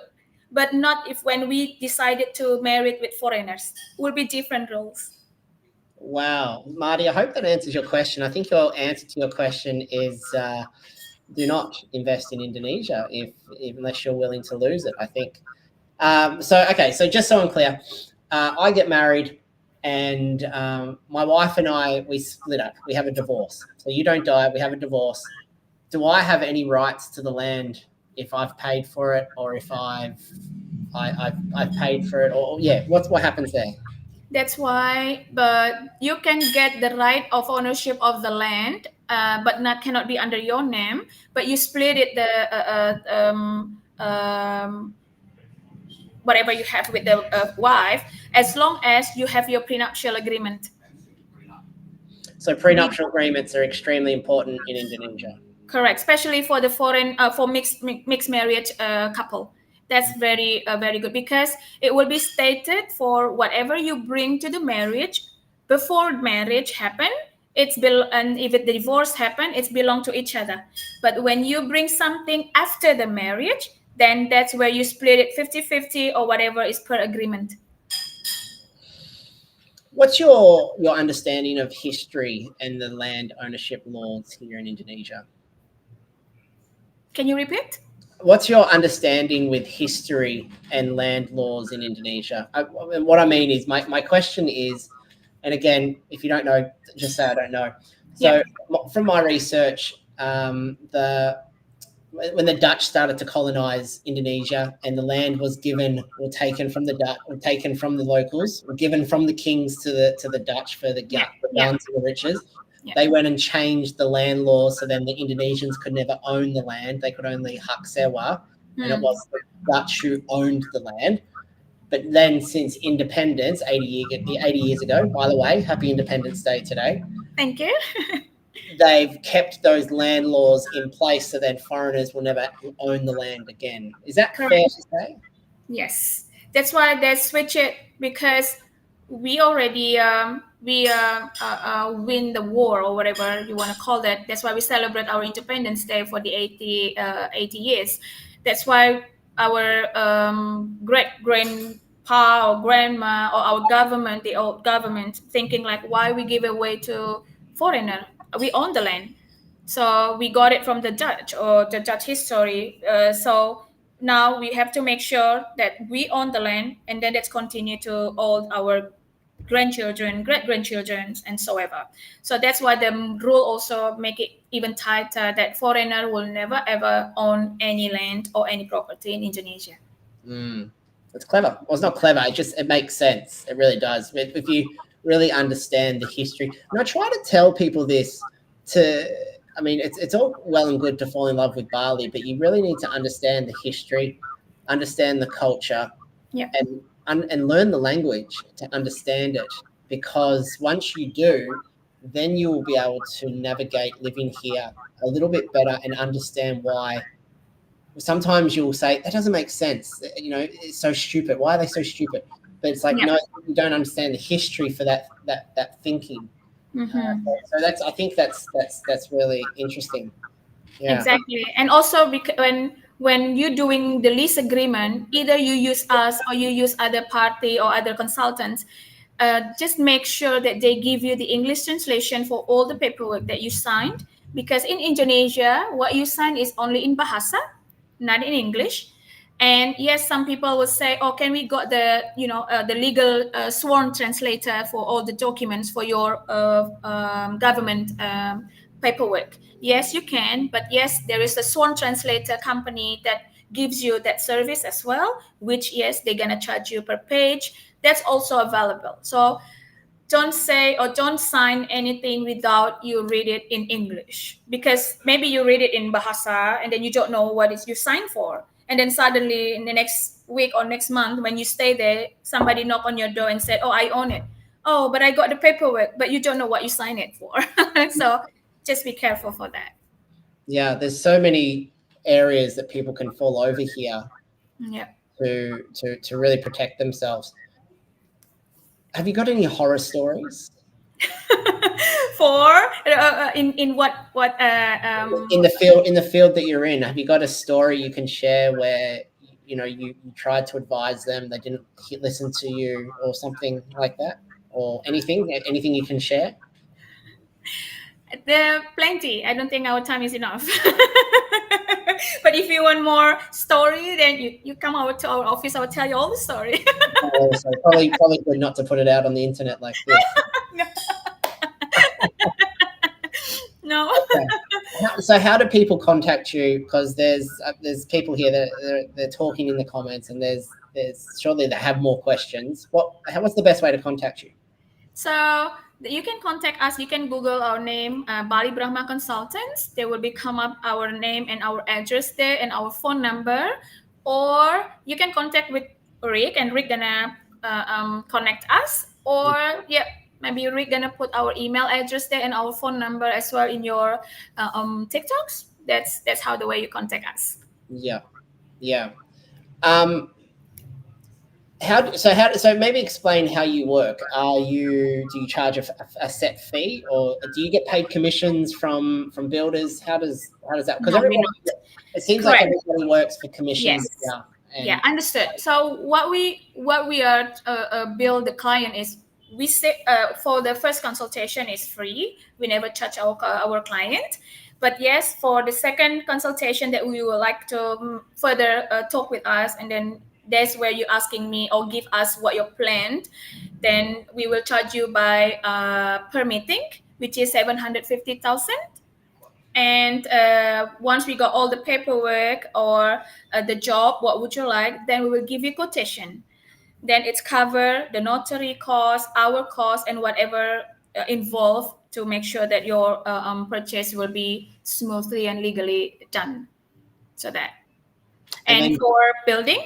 but not if when we decided to marry with foreigners. Will be different rules. Wow. Marty, I hope that answers your question. I think your answer to your question is do not invest in Indonesia unless you're willing to lose it, I think. So just so I'm clear, I get married and my wife and I, we split up. We have a divorce. So you don't die, we have a divorce. Do I have any rights to the land if I've paid for it, or if I've paid for it, or yeah, what happens there? That's why, but you can get the right of ownership of the land, but not cannot be under your name. But you split it whatever you have with the wife, as long as you have your prenuptial agreement. So prenuptial agreements are extremely important in Indonesia. Correct, especially for the foreign for mixed marriage couple. That's very good because it will be stated for whatever you bring to the marriage before marriage happen. And if the divorce happen, it's belong to each other. But when you bring something after the marriage, then that's where you split it 50-50 or whatever is per agreement. What's your understanding of history and the land ownership laws here in Indonesia? Can you repeat? What's your understanding with history and land laws in Indonesia? And what I mean is, my question is, and again, if you don't know, just say I don't know. Yeah. So, from my research, the when the Dutch started to colonize Indonesia and the land was given or taken from the Dutch or taken from the locals or given from the kings to the Dutch for the Yeah. Yeah. guns and the riches, Yeah. they went and changed the land law so then the Indonesians could never own the land. They could only hak sewa, and it was the Dutch who owned the land. But then since independence, 80 years ago, by the way, happy Independence Day today, Thank you. they've kept those land laws in place so then foreigners will never own the land again. Is that fair Correct. to say? Yes, that's why they switch it, because we already win the war or whatever you want to call that. That's why we celebrate our Independence Day for the 80 years. That's why our great grandpa or grandma or our government, the old government, thinking like, why we give away to foreigner? We own the land, so we got it from the Dutch or the Dutch history. So now we have to make sure that we own the land, and then let's continue to all our grandchildren, great grandchildren, and so ever. So that's why the rule also make it even tighter, that foreigner will never ever own any land or any property in Indonesia. Mm, it's clever. Well, it's not clever. It makes sense. It really does. If you really understand the history, and I try to tell people this to, I mean, it's all well and good to fall in love with Bali, but you really need to understand the history, understand the culture, Yeah. and learn the language to understand it. Because once you do, then you will be able to navigate living here a little bit better and understand why sometimes you'll say that doesn't make sense. It's so stupid. Why are they so stupid? But it's like, Yeah. no, you don't understand the history for that thinking. Mm-hmm. So that's really interesting. Yeah. Exactly. And also when you're doing the lease agreement, either you use us or you use other party or other consultants, just make sure that they give you the English translation for all the paperwork that you signed. Because in Indonesia, what you sign is only in Bahasa, not in English. And yes, some people will say, "Oh, can we got the legal sworn translator for all the documents for your government paperwork?" Yes, you can, but yes, there is a sworn translator company that gives you that service as well, which yes, they're gonna charge you per page. That's also available. So don't say or don't sign anything without you read it in English, because maybe you read it in Bahasa and then you don't know what is you signed for, and then suddenly in the next week or next month when you stay there, somebody knock on your door and said, "Oh, I own it." "Oh, but I got the paperwork," but you don't know what you signed it for. So just be careful for that. Yeah. There's so many areas that people can fall over here Yeah. to really protect themselves. Have you got any horror stories For in what in the field that you're in? Have you got a story you can share where you tried to advise them, they didn't listen to you, or something like that, or anything you can share? there are plenty. I don't think our time is enough. But if you want more story, then you come over to our office. I will tell you all the story. So probably good not to put it out on the internet like this. No. Okay. So how do people contact you? Because there's people here that they're talking in the comments, and there's surely they have more questions. What's the best way to contact you? So you can contact us. You can Google our name, Bali Brahma Consultants. There will be come up our name and our address there and our phone number. Or you can contact with Rick, and Rick gonna connect us. Or yeah, maybe Rick gonna put our email address there and our phone number as well in your TikToks. That's how the way you contact us. Yeah, yeah. Um, So maybe explain how you work. Do you charge a set fee, or do you get paid commissions from builders? How does that? Because No, we're everybody, not. it seems like Correct. everybody works for commissions Yes. here. Yeah, And understood. So what we are bill the client is, we say for the first consultation is free. We never charge our client. But yes, for the second consultation that we would like to further talk with us, and then that's where you're asking me or give us what your plan, then we will charge you by per meeting, which is 750,000. And once we got all the paperwork or the job, what would you like, then we will give you quotation. Then it's cover the notary cost, our cost, and whatever involved to make sure that your purchase will be smoothly and legally done. So that. and And then for building,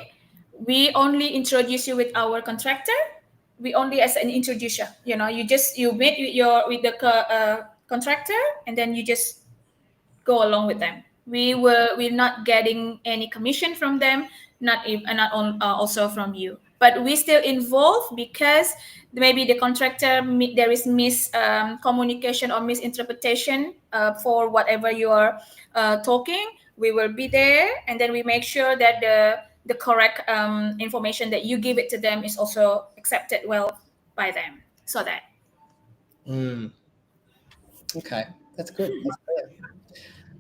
we only introduce you with our contractor. We only as an introducer. You meet with the contractor, and then you just go along with them. We're not getting any commission from them, not on, also from you. But we still involved because maybe the contractor there is communication or misinterpretation for whatever you are talking. We will be there, and then we make sure that the correct information that you give it to them is also accepted well by them. So that. mm, okay, that's good. That's clear.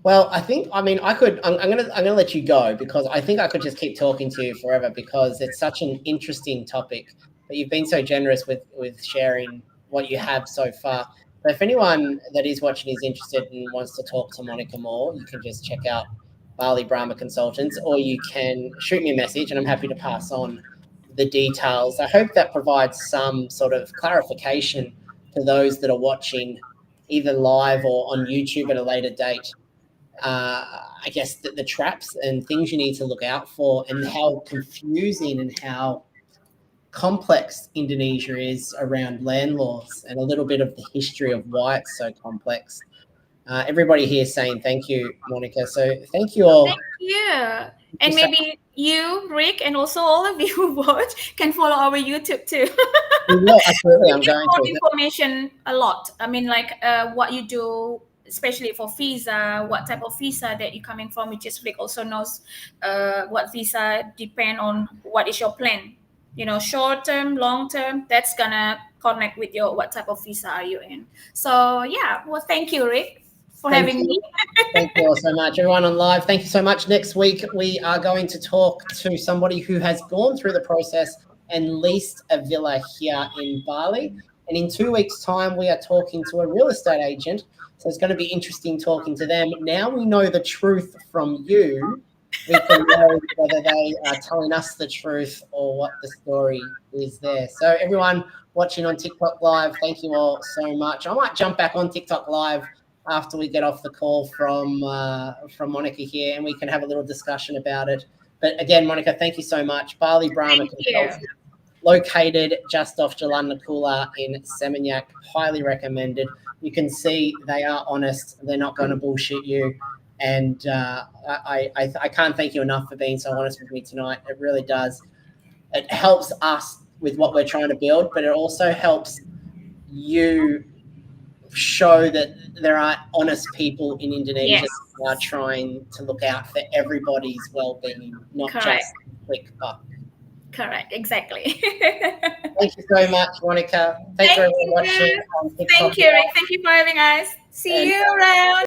Well, I could. I'm gonna let you go because I think I could just keep talking to you forever because it's such an interesting topic. But you've been so generous with sharing what you have so far. But if anyone that is watching is interested and wants to talk to Monica more, you can just check out Bali Brahma Consultants, or you can shoot me a message, and I'm happy to pass on the details. I hope that provides some sort of clarification to those that are watching, either live or on YouTube at a later date. I guess the traps and things you need to look out for, and how confusing and how complex Indonesia is around land laws, and a little bit of the history of why it's so complex. Everybody here saying thank you, Monica. So thank you all. Thank you. Thank you And so maybe you, Rick, and also all of you who watch can follow our YouTube too. much. Yeah, absolutely. We I'm give going more to. information a lot. I mean, like what you do, especially for visa, what type of visa that you're coming from, which is Rick also knows what visa depend on what is your plan. Short term, long term, that's gonna connect with your what type of visa are you in. So yeah, well, thank you, Rick, for Thank having me. you. Thank you all so much. Everyone on live, thank you so much. Next week, we are going to talk to somebody who has gone through the process and leased a villa here in Bali. And in 2 weeks' time, we are talking to a real estate agent. So it's going to be interesting talking to them. Now we know the truth from you. We can know whether they are telling us the truth or what the story is there. So everyone watching on TikTok Live, thank you all so much. I might jump back on TikTok Live after we get off the call from Monica here, and we can have a little discussion about it. But again, Monica, thank you so much. Bali Brahma Thank you. Consultants, located just off Jalan Nakula in Seminyak, highly recommended. You can see they are honest; they're not going to bullshit you. And I can't thank you enough for being so honest with me tonight. It really does. It helps us with what we're trying to build, but it also helps you show that there are honest people in Indonesia Yes. who are trying to look out for everybody's well-being, not Correct. just quick buck. Correct. Exactly. Thank you so much, Monica. Thanks for Thank everyone watching you. on TikTok. Thank you, Rick. Thank you for having us. See And you around.